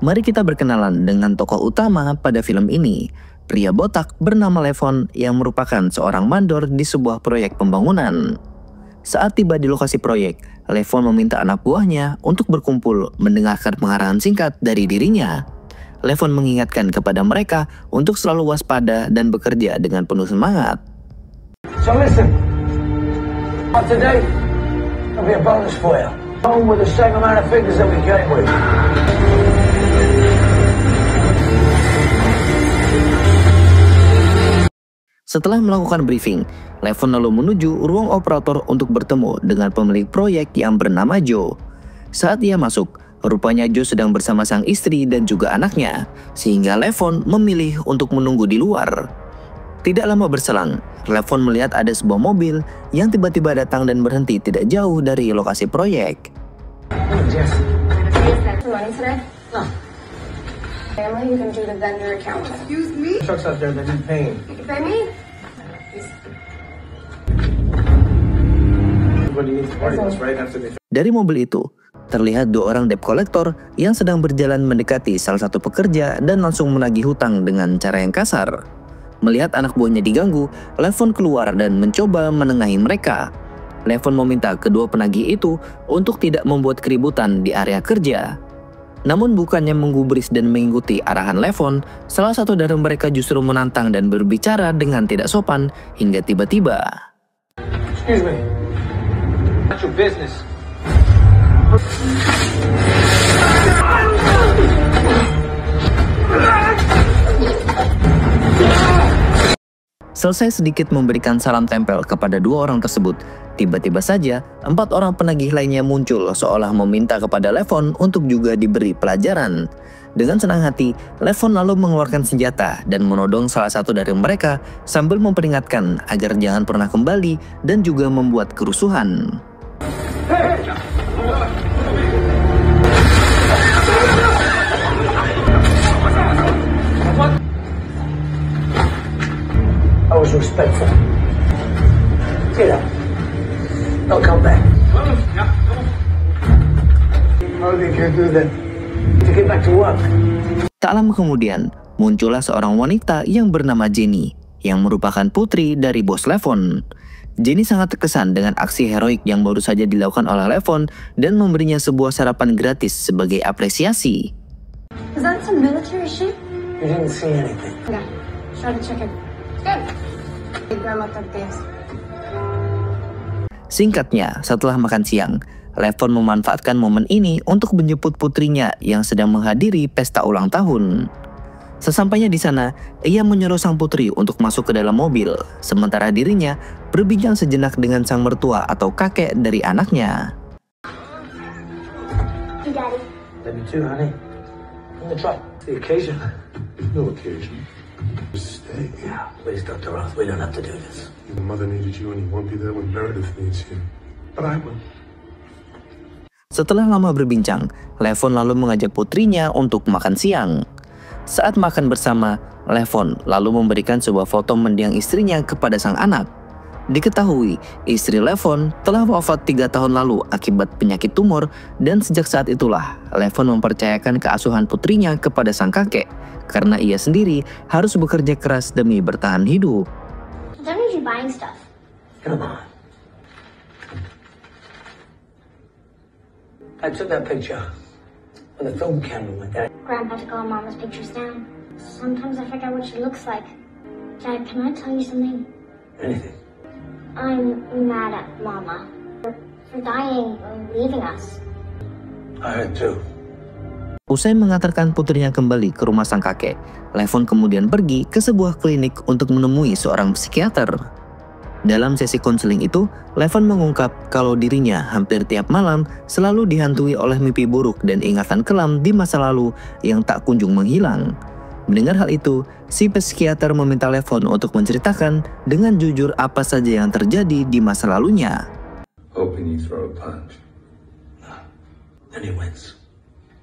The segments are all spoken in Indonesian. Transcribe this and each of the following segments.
Mari kita berkenalan dengan tokoh utama pada film ini, pria botak bernama Levon yang merupakan seorang mandor di sebuah proyek pembangunan. Saat tiba di lokasi proyek, Levon meminta anak buahnya untuk berkumpul mendengarkan pengarahan singkat dari dirinya. Levon mengingatkan kepada mereka untuk selalu waspada dan bekerja dengan penuh semangat. So listen, today there'll be a bonus for you. Home with the same amount of figures that we came with. Setelah melakukan briefing, Levon lalu menuju ruang operator untuk bertemu dengan pemilik proyek yang bernama Joe. Saat ia masuk, rupanya Joe sedang bersama sang istri dan juga anaknya, sehingga Levon memilih untuk menunggu di luar. Tidak lama berselang, Levon melihat ada sebuah mobil yang tiba-tiba datang dan berhenti tidak jauh dari lokasi proyek. Family, you can do the vendor account. Excuse me? Trucks out there that need paying. You can pay me? Everybody needs to party bus, right? After they... Dari mobil itu, terlihat dua orang debt collector yang sedang berjalan mendekati salah satu pekerja dan langsung menagih hutang dengan cara yang kasar. Melihat anak buahnya diganggu, Levon keluar dan mencoba menengahi mereka. Levon meminta kedua penagih itu untuk tidak membuat keributan di area kerja. Namun bukannya menggubris dan mengikuti arahan Levon, salah satu dari mereka justru menantang dan berbicara dengan tidak sopan hingga tiba-tiba. Excuse me. Not your business. Selesai sedikit memberikan salam tempel kepada dua orang tersebut, tiba-tiba saja 4 orang penagih lainnya muncul seolah meminta kepada Levon untuk juga diberi pelajaran. Dengan senang hati, Levon lalu mengeluarkan senjata dan menodong salah satu dari mereka sambil memperingatkan agar jangan pernah kembali dan juga membuat kerusuhan. I was respectful. Get up. Don't come back. How did you do that? To get back to work. Tak lama kemudian, muncullah seorang wanita yang bernama Jenny, yang merupakan putri dari bos Levon. Jenny sangat terkesan dengan aksi heroik yang baru saja dilakukan oleh Levon dan memberinya sebuah sarapan gratis sebagai apresiasi. Is that some military shit? You didn't see anything. Yeah. Try to check it. Good. Hey, grandma took this. Singkatnya, setelah makan siang, Levon memanfaatkan momen ini untuk menjemput putrinya yang sedang menghadiri pesta ulang tahun. Sesampainya di sana, ia menyuruh sang putri untuk masuk ke dalam mobil, sementara dirinya berbincang sejenak dengan sang mertua atau kakek dari anaknya. Hey, Daddy. Love you too, honey. In the truck. The occasion. No occasion. Just stay. Yeah, please, Dr. Roth. We don't have to do this. Your mother needed you and you won't be there when Meredith needs you. But I will. Setelah lama berbincang, Levon lalu mengajak putrinya untuk makan siang. Saat makan bersama, Levon lalu memberikan sebuah foto mendiang istrinya kepada sang anak. Diketahui, istri Levon telah wafat 3 tahun lalu akibat penyakit tumor dan sejak saat itulah Levon mempercayakan keasuhan putrinya kepada sang kakek karena ia sendiri harus bekerja keras demi bertahan hidup. That means you're buying stuff. Come on. I took that picture with a film camera with that. Grandpa took all Mama's pictures down. Sometimes I forget what she looks like. Dad, can I tell you something? Anything. I'm mad at Mama for dying or leaving us. I heard too. Usai mengantarkan putrinya kembali ke rumah sang kakek, Levon kemudian pergi ke sebuah klinik untuk menemui seorang psikiater. Dalam sesi konseling itu, Levon mengungkap kalau dirinya hampir tiap malam selalu dihantui oleh mimpi buruk dan ingatan kelam di masa lalu yang tak kunjung menghilang. Mendengar hal itu, si psikiater meminta Levon untuk menceritakan dengan jujur apa saja yang terjadi di masa lalunya. Hoping you throw a punch. And he wins.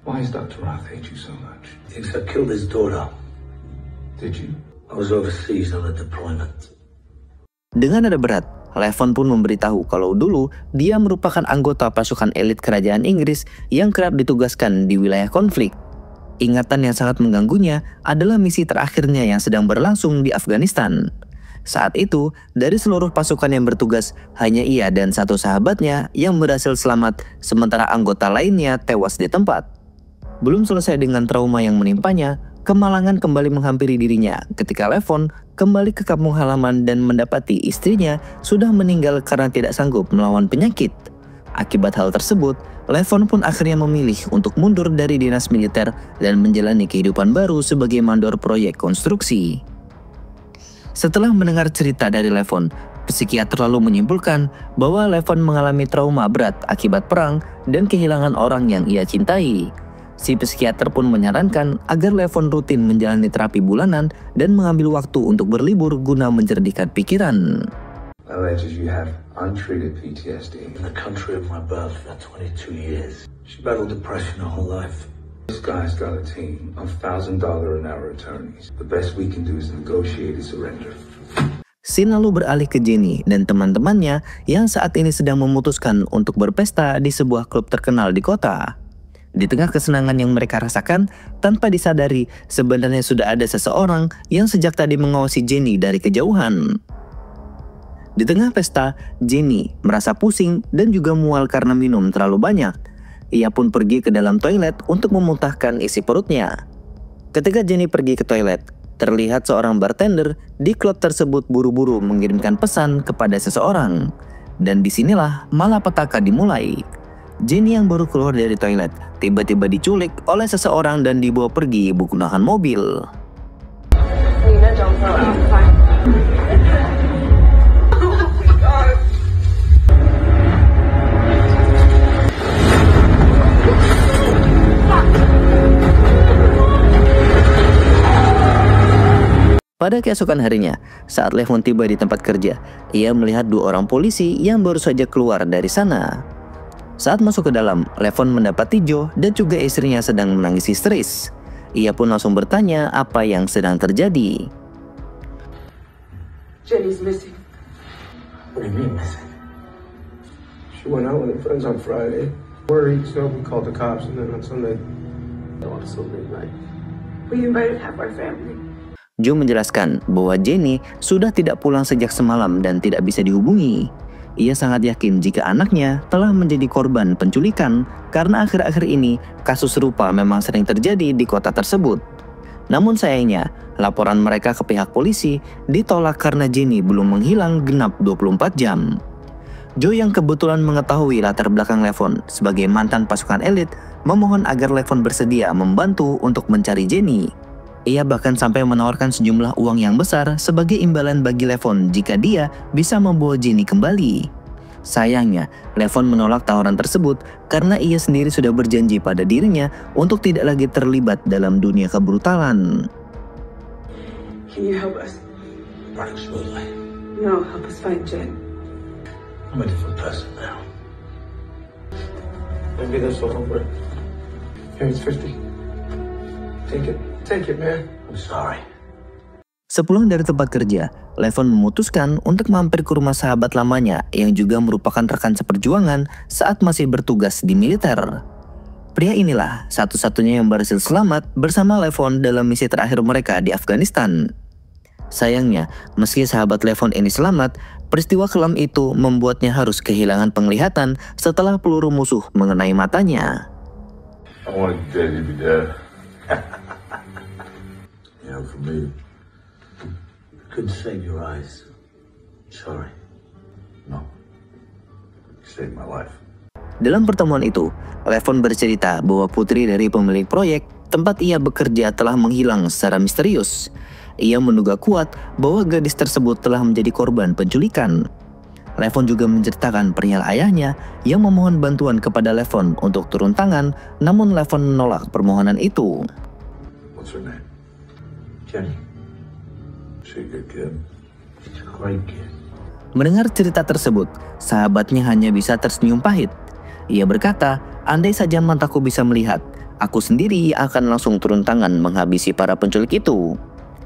Why does Dr. Roth hate you so much? Thinks I killed his daughter. Did you? I was overseas on a deployment. Dengan nada berat, Levon pun memberitahu kalau dulu dia merupakan anggota pasukan elit kerajaan Inggris yang kerap ditugaskan di wilayah konflik. ingatan yang sangat mengganggunya adalah misi terakhirnya yang sedang berlangsung di Afghanistan. Saat itu, dari seluruh pasukan yang bertugas, hanya ia dan satu sahabatnya yang berhasil selamat, sementara anggota lainnya tewas di tempat. Belum selesai dengan trauma yang menimpanya, kemalangan kembali menghampiri dirinya ketika Levon kembali ke kampung halaman dan mendapati istrinya sudah meninggal karena tidak sanggup melawan penyakit. Akibat hal tersebut, Levon pun akhirnya memilih untuk mundur dari dinas militer dan menjalani kehidupan baru sebagai mandor proyek konstruksi. Setelah mendengar cerita dari Levon, psikiater lalu menyimpulkan bahwa Levon mengalami trauma berat akibat perang dan kehilangan orang yang ia cintai. Si psikiater pun menyarankan agar Levon rutin menjalani terapi bulanan dan mengambil waktu untuk berlibur guna menjernihkan pikiran. Alleges you have untreated PTSD. In the country of my birth for 22 years. She battled depression her whole life. This guy's got a team of $1,000 an hour attorneys. The best we can do is negotiate a surrender. Scene lalu beralih ke Jenny dan teman-temannya yang saat ini sedang memutuskan untuk berpesta di sebuah klub terkenal di kota. Di tengah kesenangan yang mereka rasakan, tanpa disadari sebenarnya sudah ada seseorang yang sejak tadi mengawasi Jenny dari kejauhan. Di tengah pesta, Jenny merasa pusing dan juga mual karena minum terlalu banyak. Ia pun pergi ke dalam toilet untuk memuntahkan isi perutnya. Ketika Jenny pergi ke toilet, terlihat seorang bartender di klub tersebut buru-buru mengirimkan pesan kepada seseorang. Dan disinilah malapetaka dimulai. Jenny yang baru keluar dari toilet tiba-tiba diculik oleh seseorang dan dibawa pergi menggunakan mobil. Pada keesokan harinya, saat Levon tiba di tempat kerja, ia melihat dua orang polisi yang baru saja keluar dari sana. Saat masuk ke dalam, Levon mendapati Joe dan juga istrinya sedang menangis histeris. Ia pun langsung bertanya apa yang sedang terjadi. Jenny's missing. What do you mean missing? She went out with her friends on Friday. Worried, so we called the cops, and then on Sunday, On Sunday night. We invited half our family. Joe menjelaskan bahwa Jenny sudah tidak pulang sejak semalam dan tidak bisa dihubungi. Ia sangat yakin jika anaknya telah menjadi korban penculikan karena akhir-akhir ini kasus serupa memang sering terjadi di kota tersebut. Namun sayangnya, laporan mereka ke pihak polisi ditolak karena Jenny belum menghilang genap 24 jam. Joe yang kebetulan mengetahui latar belakang Levon sebagai mantan pasukan elit memohon agar Levon bersedia membantu untuk mencari Jenny. Ia bahkan sampai menawarkan sejumlah uang yang besar sebagai imbalan bagi Levon jika dia bisa membawa Jenny kembali. Sayangnya, Levon menolak tawaran tersebut karena ia sendiri sudah berjanji pada dirinya untuk tidak lagi terlibat dalam dunia kebrutalan. Can you help us? Running smoothly. No, help us find Jen. I'm a different person now. maybe that's all over. Here, it's 50. Take it, man. I'm sorry. Sepulang dari tempat kerja, Levon memutuskan untuk mampir ke rumah sahabat lamanya yang juga merupakan rekan seperjuangan saat masih bertugas di militer. Pria inilah satu-satunya yang berhasil selamat bersama Levon dalam misi terakhir mereka di Afghanistan. Sayangnya, meski sahabat Levon ini selamat, peristiwa kelam itu membuatnya harus kehilangan penglihatan setelah peluru musuh mengenai matanya. I wanted Daddy to be dead. You know, for me, couldn't save your eyes. Sorry. No. You saved my life. Dalam pertemuan itu, Levon bercerita bahwa putri dari pemilik proyek tempat ia bekerja telah menghilang secara misterius. Ia menduga kuat bahwa gadis tersebut telah menjadi korban penculikan. Levon juga menceritakan perihal ayahnya yang memohon bantuan kepada Levon untuk turun tangan, namun Levon menolak permohonan itu. What's her name? Jenny, She a good kid. she's a great kid. Mendengar cerita tersebut, sahabatnya hanya bisa tersenyum pahit. Ia berkata, andai saja mataku bisa melihat, aku sendiri akan langsung turun tangan menghabisi para penculik itu.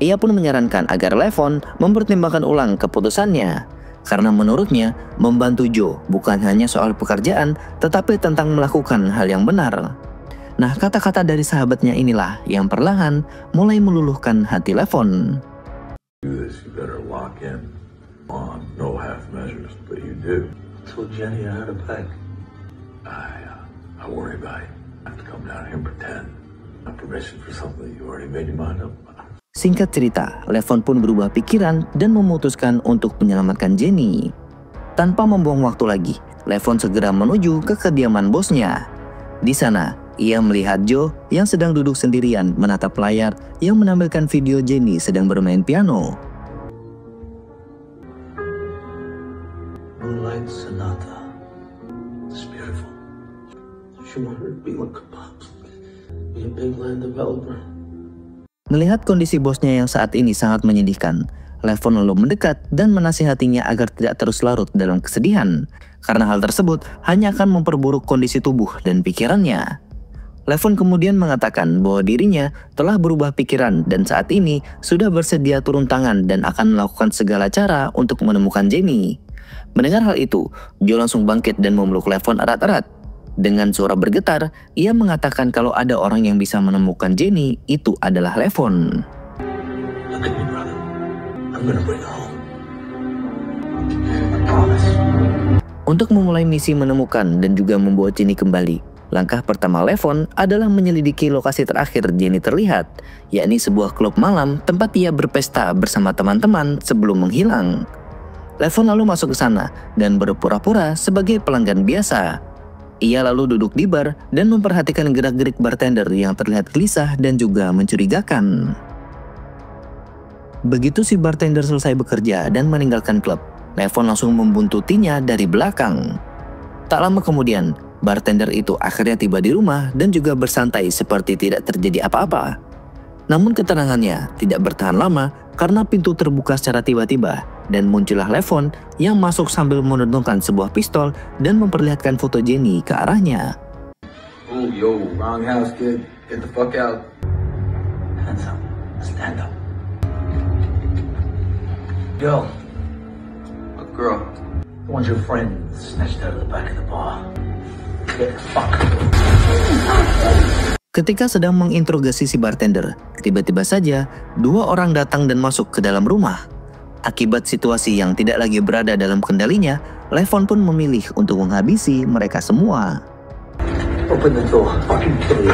Ia pun menyarankan agar Levon mempertimbangkan ulang keputusannya. Karena menurutnya, membantu Joe bukan hanya soal pekerjaan, tetapi tentang melakukan hal yang benar. Nah, kata-kata dari sahabatnya inilah yang perlahan mulai meluluhkan hati Levon. Do this, you better lock in on no half measures, but you do. Told Jenny I had a back. I worry about it. I have to come down here and pretend. Not permission for something that you already made your mind up about. Singkat cerita, Levon pun berubah pikiran dan memutuskan untuk menyelamatkan Jenny. Tanpa membuang waktu lagi, Levon segera menuju ke kediaman bosnya. Di sana, ia melihat Joe yang sedang duduk sendirian menatap layar yang menampilkan video Jenny sedang bermain piano. Moonlight Sonata. It's beautiful. She wanted to be like a pop. Be a big land developer. Melihat kondisi bosnya yang saat ini sangat menyedihkan, Levon lalu mendekat dan menasihatinya agar tidak terus larut dalam kesedihan, karena hal tersebut hanya akan memperburuk kondisi tubuh dan pikirannya. Levon kemudian mengatakan bahwa dirinya telah berubah pikiran dan saat ini sudah bersedia turun tangan dan akan melakukan segala cara untuk menemukan Jenny. Mendengar hal itu, Joe langsung bangkit dan memeluk Levon erat-erat. Dengan suara bergetar, ia mengatakan kalau ada orang yang bisa menemukan Jenny, itu adalah Levon. Look at me, brother. I'm gonna bring her home. I promise. Untuk memulai misi menemukan dan juga membawa Jenny kembali, langkah pertama Levon adalah menyelidiki lokasi terakhir Jenny terlihat, yakni sebuah klub malam tempat ia berpesta bersama teman-teman sebelum menghilang. Levon lalu masuk ke sana dan berpura-pura sebagai pelanggan biasa. Ia lalu duduk di bar dan memperhatikan gerak-gerik bartender yang terlihat gelisah dan juga mencurigakan. Begitu si bartender selesai bekerja dan meninggalkan klub, Levon langsung membuntutinya dari belakang. Tak lama kemudian, bartender itu akhirnya tiba di rumah dan juga bersantai seperti tidak terjadi apa-apa. Namun ketenangannya tidak bertahan lama karena pintu terbuka secara tiba-tiba dan muncullah Levon yang masuk sambil menodongkan sebuah pistol dan memperlihatkan foto Jenny ke arahnya. Oh, yo, wrong house, kid. Get the fuck out. Hands up. Stand up. Yo, A girl. I want your friend snatched out of the back of the bar. Get the fuck. Ketika sedang menginterogasi si bartender, tiba-tiba saja dua orang datang dan masuk ke dalam rumah. Akibat situasi yang tidak lagi berada dalam kendalinya, Levon pun memilih untuk menghabisi mereka semua. Open the door. Fucking kill you.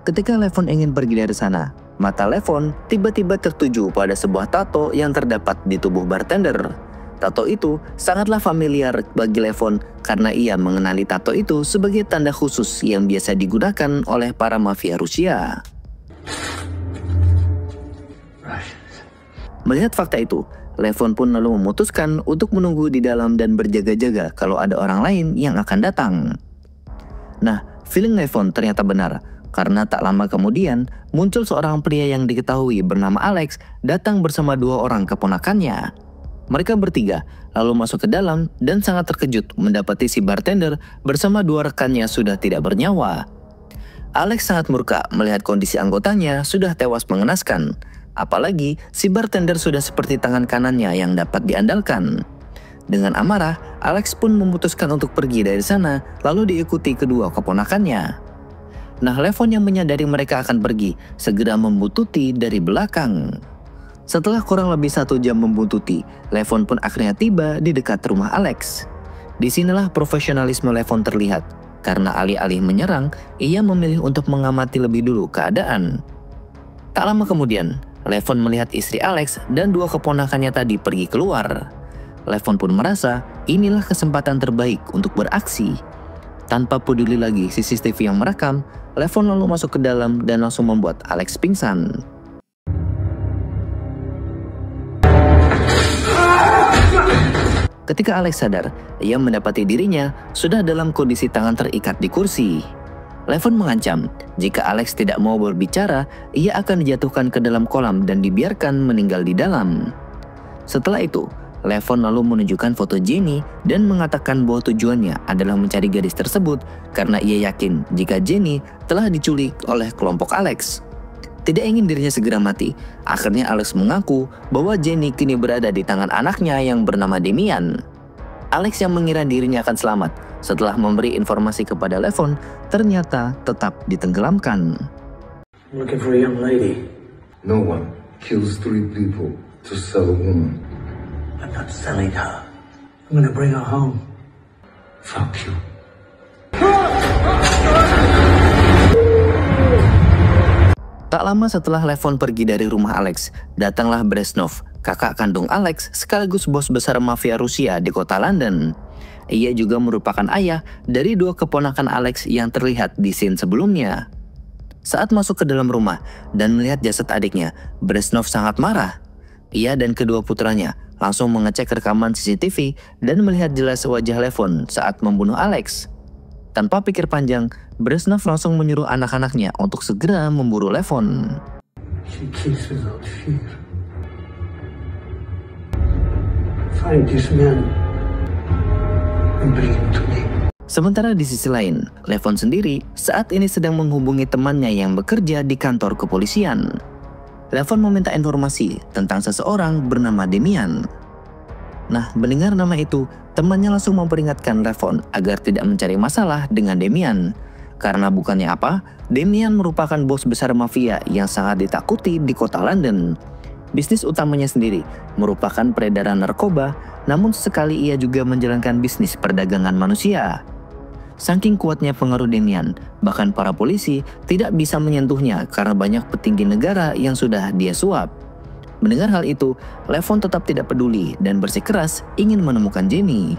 Ketika Levon ingin pergi dari sana, mata Levon tiba-tiba tertuju pada sebuah tato yang terdapat di tubuh bartender. Tato itu sangatlah familiar bagi Levon karena ia mengenali tato itu sebagai tanda khusus yang biasa digunakan oleh para mafia Rusia. Melihat fakta itu, Levon pun lalu memutuskan untuk menunggu di dalam dan berjaga-jaga kalau ada orang lain yang akan datang. Nah, feeling Levon ternyata benar, karena tak lama kemudian muncul seorang pria yang diketahui bernama Alex datang bersama dua orang keponakannya. Mereka bertiga lalu masuk ke dalam dan sangat terkejut mendapati si bartender bersama dua rekannya sudah tidak bernyawa. Alex sangat murka melihat kondisi anggotanya sudah tewas mengenaskan. Apalagi si bartender sudah seperti tangan kanannya yang dapat diandalkan. Dengan amarah, Alex pun memutuskan untuk pergi dari sana lalu diikuti kedua keponakannya. Nah, Levon yang menyadari mereka akan pergi segera membuntuti dari belakang. Setelah kurang lebih 1 jam membuntuti, Levon pun akhirnya tiba di dekat rumah Alex. Disinilah profesionalisme Levon terlihat, karena alih-alih menyerang, ia memilih untuk mengamati lebih dulu keadaan. Tak lama kemudian, Levon melihat istri Alex dan dua keponakannya tadi pergi keluar. Levon pun merasa inilah kesempatan terbaik untuk beraksi. Tanpa peduli lagi CCTV yang merekam, Levon lalu masuk ke dalam dan langsung membuat Alex pingsan. Ketika Alex sadar, ia mendapati dirinya sudah dalam kondisi tangan terikat di kursi. Levon mengancam, jika Alex tidak mau berbicara, ia akan dijatuhkan ke dalam kolam dan dibiarkan meninggal di dalam. Setelah itu, Levon lalu menunjukkan foto Jenny dan mengatakan bahwa tujuannya adalah mencari gadis tersebut karena ia yakin jika Jenny telah diculik oleh kelompok Alex. Tidak ingin dirinya segera mati, akhirnya Alex mengaku bahwa Jenny kini berada di tangan anaknya yang bernama Damian. Alex yang mengira dirinya akan selamat setelah memberi informasi kepada Levon ternyata tetap ditenggelamkan. I'm looking for a young lady. No one kills 3 people to sell a woman. I'm not selling her. I'm gonna bring her home. Fuck you. Tak lama setelah Levon pergi dari rumah Alex, datanglah Bresnov, kakak kandung Alex sekaligus bos besar mafia Rusia di kota London. Ia juga merupakan ayah dari 2 keponakan Alex yang terlihat di scene sebelumnya. Saat masuk ke dalam rumah dan melihat jasad adiknya, Bresnov sangat marah. Ia dan kedua putranya langsung mengecek rekaman CCTV dan melihat jelas wajah Levon saat membunuh Alex. Tanpa pikir panjang, Bresnov langsung menyuruh anak-anaknya untuk segera memburu Levon. She kills without fear. Find this man and bring him to me. Sementara di sisi lain, Levon sendiri saat ini sedang menghubungi temannya yang bekerja di kantor kepolisian. Levon meminta informasi tentang seseorang bernama Damian. Nah, mendengar nama itu, temannya langsung memperingatkan Levon agar tidak mencari masalah dengan Damian. Karena bukannya apa, Damian merupakan bos besar mafia yang sangat ditakuti di kota London. Bisnis utamanya sendiri merupakan peredaran narkoba, namun sesekali ia juga menjalankan bisnis perdagangan manusia. Saking kuatnya pengaruh Damian, bahkan para polisi tidak bisa menyentuhnya karena banyak petinggi negara yang sudah dia suap. Mendengar hal itu, Levon tetap tidak peduli dan bersikeras ingin menemukan Jenny.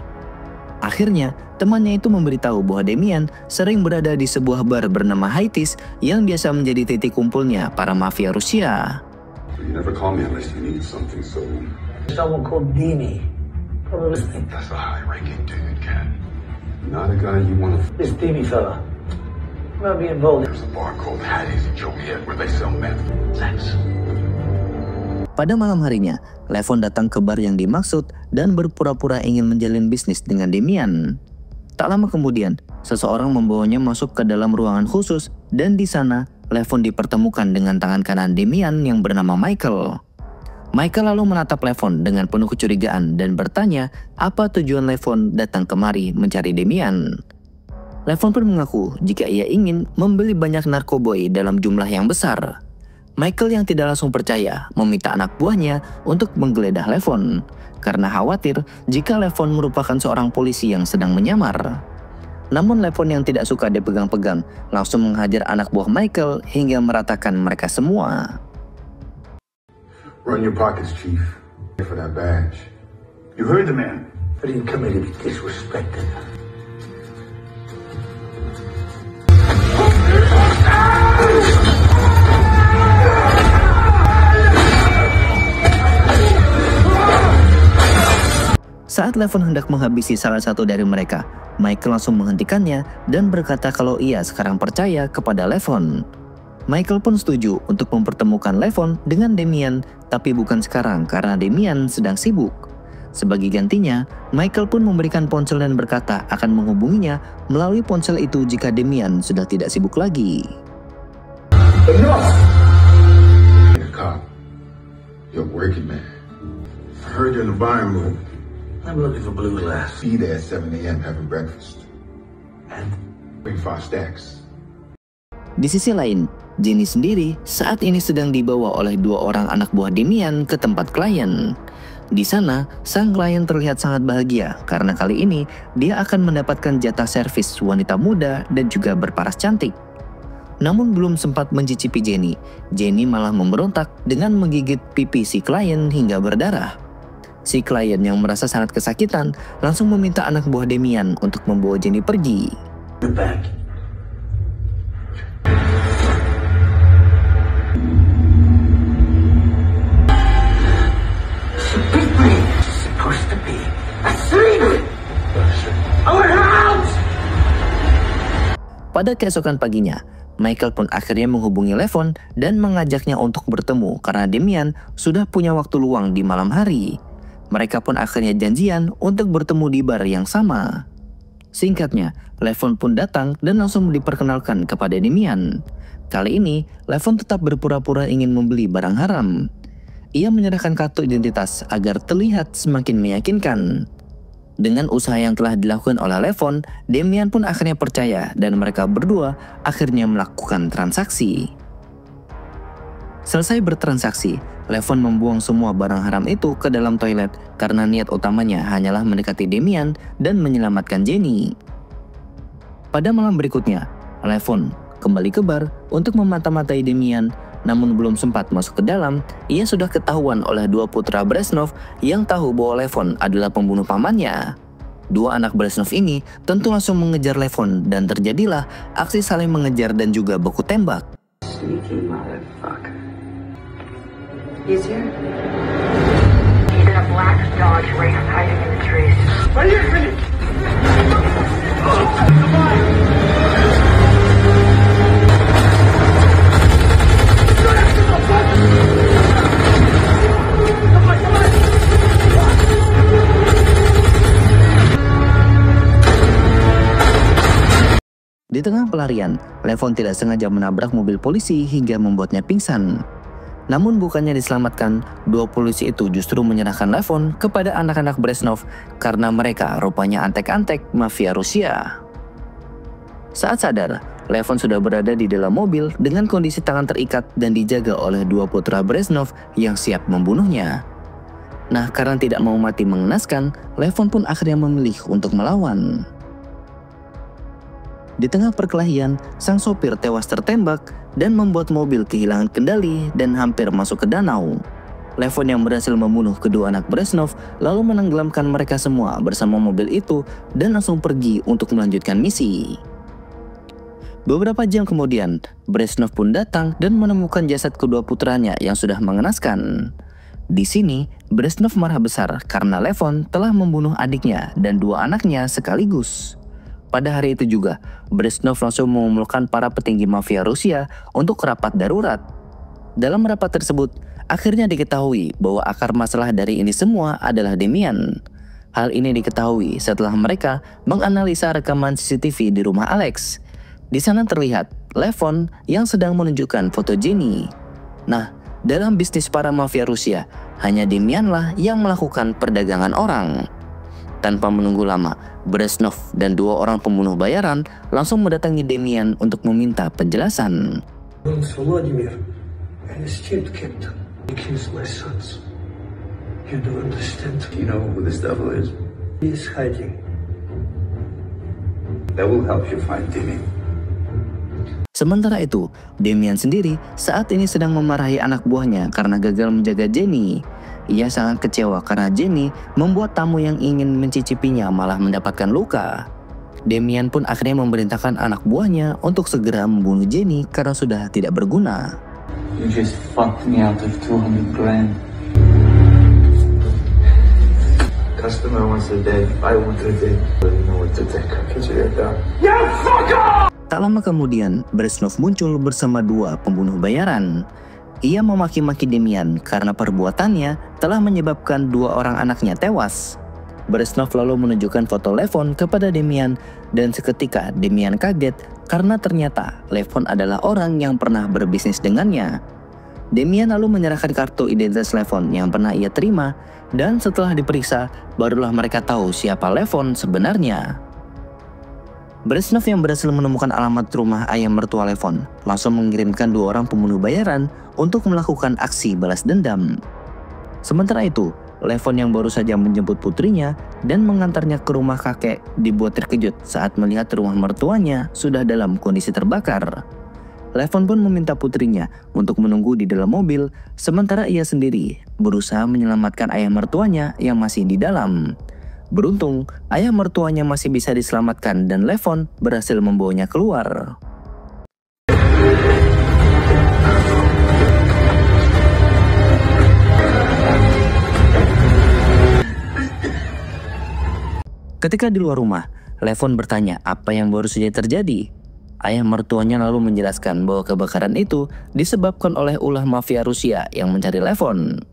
Akhirnya, temannya itu memberitahu bahwa Damian sering berada di sebuah bar bernama Haitis yang biasa menjadi titik kumpulnya para mafia Rusia. You never call me unless you need something, so Someone called Dini. Probably think that's a high-ranking dude, Ken. Not a guy you want to. this Dini fella. Might be involved. There's a bar called Hattie's in Joliet where they sell meth. Thanks. Pada malam harinya, Levon datang ke bar yang dimaksud dan berpura-pura ingin menjalin bisnis dengan Damian. Tak lama kemudian, seseorang membawanya masuk ke dalam ruangan khusus dan di sana Levon dipertemukan dengan tangan kanan Damian yang bernama Michael. Michael lalu menatap Levon dengan penuh kecurigaan dan bertanya apa tujuan Levon datang kemari mencari Damian. Levon pun mengaku jika ia ingin membeli banyak narkoboy dalam jumlah yang besar. Michael yang tidak langsung percaya meminta anak buahnya untuk menggeledah Levon karena khawatir jika Levon merupakan seorang polisi yang sedang menyamar. Namun Levon yang tidak suka dipegang-pegang langsung menghajar anak buah Michael hingga meratakan mereka semua. Run your pockets, Chief. For that badge. You heard the man. I didn't come here to be disrespected. Saat Levon hendak menghabisi salah satu dari mereka, Michael langsung menghentikannya dan berkata kalau ia sekarang percaya kepada Levon. Michael pun setuju untuk mempertemukan Levon dengan Damian, tapi bukan sekarang karena Damian sedang sibuk. Sebagai gantinya, Michael pun memberikan ponsel dan berkata akan menghubunginya melalui ponsel itu jika Damian sudah tidak sibuk lagi. Enough! You're a cop. You're a working man. I heard you're in the buying room. I'm looking for blue glass. Be there at 7 a.m. having breakfast. And Bring 5 stacks. Di sisi lain, Jenny sendiri saat ini sedang dibawa oleh 2 orang anak buah Damian ke tempat klien. Di sana, sang klien terlihat sangat bahagia karena kali ini dia akan mendapatkan jatah servis wanita muda dan juga berparas cantik. Namun belum sempat mencicipi Jenny, Jenny malah memberontak dengan menggigit pipi si klien hingga berdarah. Si klien yang merasa sangat kesakitan langsung meminta anak buah Damian untuk membawa Jenny pergi. we're back. She beat me. She's supposed to be asleep. I want her out. Pada keesokan paginya, Michael pun akhirnya menghubungi Levon dan mengajaknya untuk bertemu karena Damian sudah punya waktu luang di malam hari. Mereka pun akhirnya janjian untuk bertemu di bar yang sama. Singkatnya, Levon pun datang dan langsung diperkenalkan kepada Damian. Kali ini, Levon tetap berpura-pura ingin membeli barang haram. Ia menyerahkan kartu identitas agar terlihat semakin meyakinkan. Dengan usaha yang telah dilakukan oleh Levon, Damian pun akhirnya percaya dan mereka berdua akhirnya melakukan transaksi. Selesai bertransaksi, Levon membuang semua barang haram itu ke dalam toilet karena niat utamanya hanyalah mendekati Damian dan menyelamatkan Jenny. Pada malam berikutnya, Levon kembali ke bar untuk memata-matai Damian. Namun belum sempat masuk ke dalam, ia sudah ketahuan oleh dua putra Brezhnov yang tahu bahwa Levon adalah pembunuh pamannya. Dua anak Brezhnov ini tentu langsung mengejar Levon dan terjadilah aksi saling mengejar dan juga baku tembak. Sneaky motherfucker. He's here. He's in a black Dodge Ram hiding in the trees. Right here, Vinny! Di tengah pelarian, Levon tidak sengaja menabrak mobil polisi hingga membuatnya pingsan. Namun bukannya diselamatkan, dua polisi itu justru menyerahkan Levon kepada anak-anak Brezhnov karena mereka rupanya antek-antek mafia Rusia. Saat sadar, Levon sudah berada di dalam mobil dengan kondisi tangan terikat dan dijaga oleh dua putra Brezhnov yang siap membunuhnya. Nah, karena tidak mau mati mengenaskan, Levon pun akhirnya memilih untuk melawan. Di tengah perkelahian, sang sopir tewas tertembak dan membuat mobil kehilangan kendali dan hampir masuk ke danau. Levon yang berhasil membunuh kedua anak Brezhnov lalu menenggelamkan mereka semua bersama mobil itu dan langsung pergi untuk melanjutkan misi. Beberapa jam kemudian, Brezhnov pun datang dan menemukan jasad kedua putranya yang sudah mengenaskan. Di sini, Brezhnov marah besar karena Levon telah membunuh adiknya dan dua anaknya sekaligus. Pada hari itu juga, Brezhnov langsung mengumpulkan para petinggi mafia Rusia untuk rapat darurat. Dalam rapat tersebut, akhirnya diketahui bahwa akar masalah dari ini semua adalah Damian. Hal ini diketahui setelah mereka menganalisa rekaman CCTV di rumah Alex. Di sana terlihat Levon yang sedang menunjukkan foto Jenny. Nah, dalam bisnis para mafia Rusia, hanya Damianlah yang melakukan perdagangan orang. Tanpa menunggu lama, Brezhnov dan dua orang pembunuh bayaran langsung mendatangi Damian untuk meminta penjelasan. Vladimir and his team kept accused my sons. You don't understand. You know who this devil is? He is hiding. That will help you find Timmy. Sementara itu, Damian sendiri saat ini sedang memarahi anak buahnya karena gagal menjaga Jenny. Ia sangat kecewa karena Jenny membuat tamu yang ingin mencicipinya malah mendapatkan luka. Damian pun akhirnya memerintahkan anak buahnya untuk segera membunuh Jenny karena sudah tidak berguna. You just fucked me out of 200 grand. Customer wants a dead. I want a dead. I don't know what to think. Consider it done. You fucker! Tak lama kemudian, Brezhnov muncul bersama dua pembunuh bayaran. Ia memaki-maki Damian karena perbuatannya telah menyebabkan dua orang anaknya tewas. Brezhnov lalu menunjukkan foto Levon kepada Damian dan seketika Damian kaget karena ternyata Levon adalah orang yang pernah berbisnis dengannya. Damian lalu menyerahkan kartu identitas Levon yang pernah ia terima dan setelah diperiksa barulah mereka tahu siapa Levon sebenarnya. Brezhnov yang berhasil menemukan alamat rumah ayah mertua Levon langsung mengirimkan dua orang pembunuh bayaran untuk melakukan aksi balas dendam. Sementara itu, Levon yang baru saja menjemput putrinya dan mengantarnya ke rumah kakek dibuat terkejut saat melihat rumah mertuanya sudah dalam kondisi terbakar. Levon pun meminta putrinya untuk menunggu di dalam mobil sementara ia sendiri berusaha menyelamatkan ayah mertuanya yang masih di dalam. Beruntung, ayah mertuanya masih bisa diselamatkan dan Levon berhasil membawanya keluar. Ketika di luar rumah, Levon bertanya apa yang baru saja terjadi. Ayah mertuanya lalu menjelaskan bahwa kebakaran itu disebabkan oleh ulah mafia Rusia yang mencari Levon.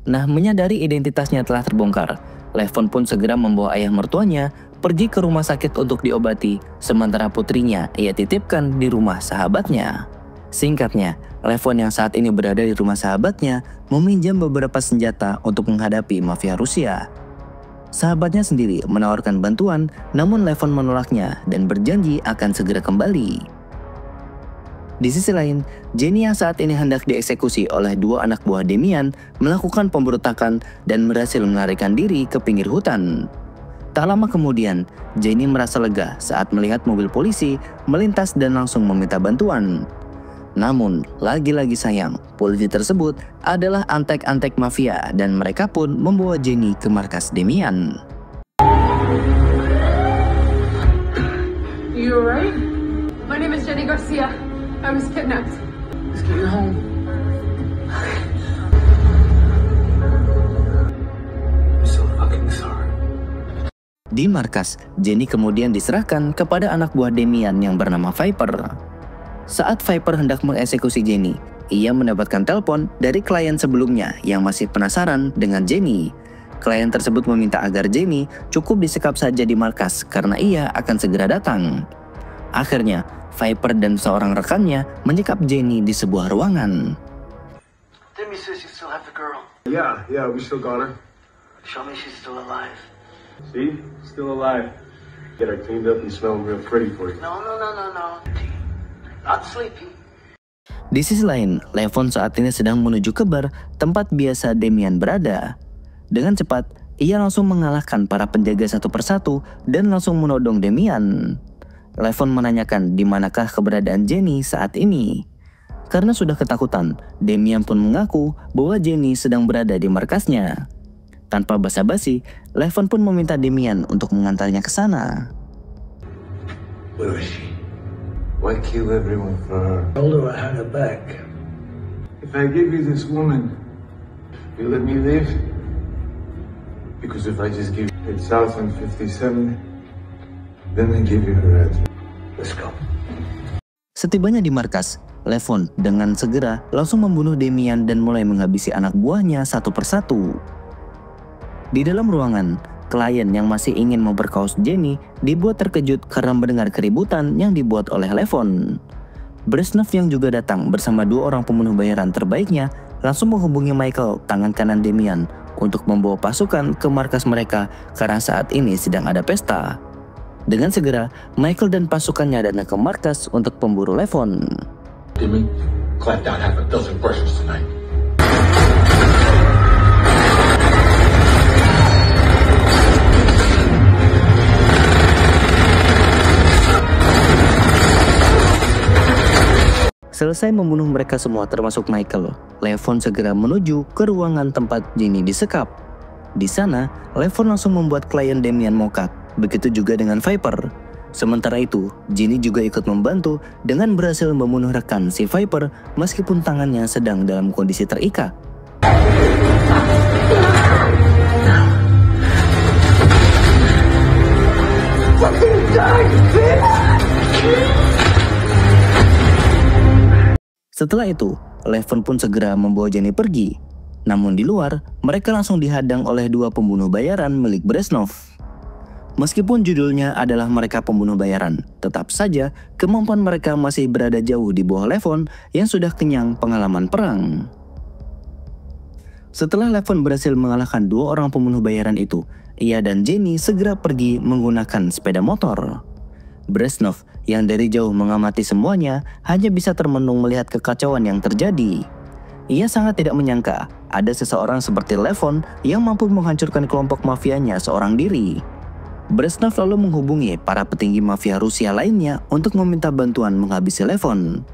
Nah, menyadari identitasnya telah terbongkar, Levon pun segera membawa ayah mertuanya pergi ke rumah sakit untuk diobati, sementara putrinya ia titipkan di rumah sahabatnya. Singkatnya, Levon yang saat ini berada di rumah sahabatnya meminjam beberapa senjata untuk menghadapi mafia Rusia. sahabatnya sendiri menawarkan bantuan, namun Levon menolaknya dan berjanji akan segera kembali. Di sisi lain, Jenny yang saat ini hendak dieksekusi oleh dua anak buah Damian melakukan pemberontakan dan berhasil melarikan diri ke pinggir hutan. Tak lama kemudian, Jenny merasa lega saat melihat mobil polisi melintas dan langsung meminta bantuan. Namun, lagi-lagi sayang, polisi tersebut adalah antek-antek mafia dan mereka pun membawa Jenny ke markas Damian. You alright? My name is Jenny Garcia. I was kidnapped. Let's get you home. I'm so fucking sorry. Di markas, Jenny kemudian diserahkan kepada anak buah Damian yang bernama Viper. Saat Viper hendak mengeksekusi Jenny, ia mendapatkan telepon dari klien sebelumnya yang masih penasaran dengan Jenny. Klien tersebut meminta agar Jenny cukup disekap saja di markas karena ia akan segera datang. Akhirnya, Viper dan seorang rekannya menyekap Jenny di sebuah ruangan. Demi says you still have the girl. Yeah, we still got her. Show me she's still alive. See? Still alive. Get her cleaned up and smelling real pretty for you. No. Not sleepy. Di sisi lain, Levon saat ini sedang menuju ke bar tempat biasa Damian berada. Dengan cepat, ia langsung mengalahkan para penjaga satu persatu dan langsung menodong Damian. Levon menanyakan di manakah keberadaan Jenny saat ini. Karena sudah ketakutan, Damian pun mengaku bahwa Jenny sedang berada di markasnya. Tanpa basa-basi, Levon pun meminta Damian untuk mengantarnya ke sana. Where is she? Why kill everyone for her? I told her I had her back. If I give you this woman, you let me live? Because if I just give It's south on 57. Then I give you her address. Let's go. Setibanya di markas, Levon dengan segera langsung membunuh Damian dan mulai menghabisi anak buahnya satu persatu. Di dalam ruangan, klien yang masih ingin memperkaos Jenny dibuat terkejut karena mendengar keributan yang dibuat oleh Levon. Bresnov yang juga datang bersama dua orang pembunuh bayaran terbaiknya langsung menghubungi Michael, tangan kanan Damian, untuk membawa pasukan ke markas mereka karena saat ini sedang ada pesta. Dengan segera, Michael dan pasukannya datang ke markas untuk pemburu Levon. Demi, clap down half a dozen brushes tonight. Selesai membunuh mereka semua termasuk Michael, Levon segera menuju ke ruangan tempat Jenny disekap. Di sana, Levon langsung membuat klien Damian mokat, begitu juga dengan Viper. Sementara itu, Jenny juga ikut membantu dengan berhasil membunuh rekan si Viper meskipun tangannya sedang dalam kondisi terikat. Setelah itu, Levon pun segera membawa Jenny pergi. Namun di luar, mereka langsung dihadang oleh dua pembunuh bayaran milik Bresnov. Meskipun judulnya adalah mereka pembunuh bayaran, tetap saja kemampuan mereka masih berada jauh di bawah Levon yang sudah kenyang pengalaman perang. Setelah Levon berhasil mengalahkan dua orang pembunuh bayaran itu, ia dan Jenny segera pergi menggunakan sepeda motor. Bresnov yang dari jauh mengamati semuanya hanya bisa termenung melihat kekacauan yang terjadi. Ia sangat tidak menyangka ada seseorang seperti Levon yang mampu menghancurkan kelompok mafianya seorang diri. Bresnov lalu menghubungi para petinggi mafia Rusia lainnya untuk meminta bantuan menghabisi Levon.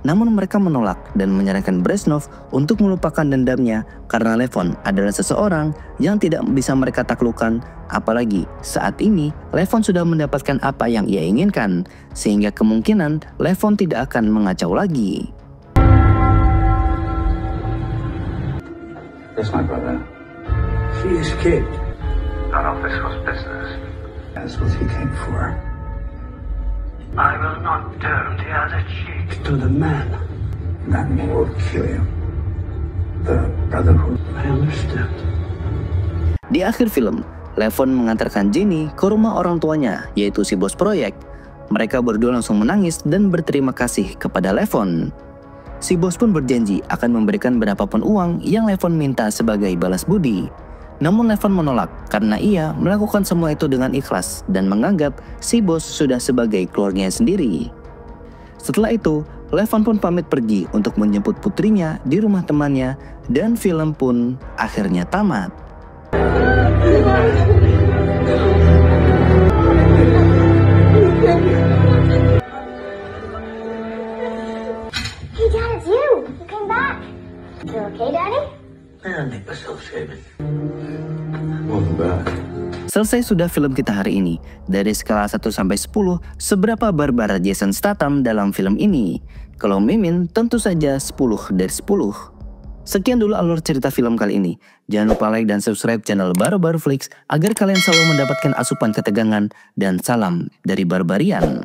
Namun mereka menolak dan menyarankan Bresnov untuk melupakan dendamnya karena Levon adalah seseorang yang tidak bisa mereka taklukkan, apalagi saat ini Levon sudah mendapatkan apa yang ia inginkan, sehingga kemungkinan Levon tidak akan mengacau lagi. That's my brother. She escaped. None of this was business. That's what he came for. I will not turn the other cheek to the man. That man will kill you. The Brotherhood. I understand. Di akhir film, Levon mengantarkan Jenny ke rumah orang tuanya, yaitu si bos proyek. Mereka berdua langsung menangis dan berterima kasih kepada Levon. Si bos pun berjanji akan memberikan berapapun uang yang Levon minta sebagai balas budi. Namun Levon menolak karena ia melakukan semua itu dengan ikhlas dan menganggap si bos sudah sebagai keluarganya sendiri. Setelah itu, Levon pun pamit pergi untuk menjemput putrinya di rumah temannya dan film pun akhirnya tamat. Hey, Dad, it's you. You came back. You okay, Daddy? Man, I make myself shaving. Welcome back. Selesai sudah film kita hari ini. Dari skala 1 sampai 10, seberapa barbar Jason Statham dalam film ini? Kalau Mimin tentu saja 10 dari 10. Sekian dulu alur cerita film kali ini. Jangan lupa like dan subscribe channel Baru-Baru Flix agar kalian selalu mendapatkan asupan ketegangan dan salam dari Barbarian.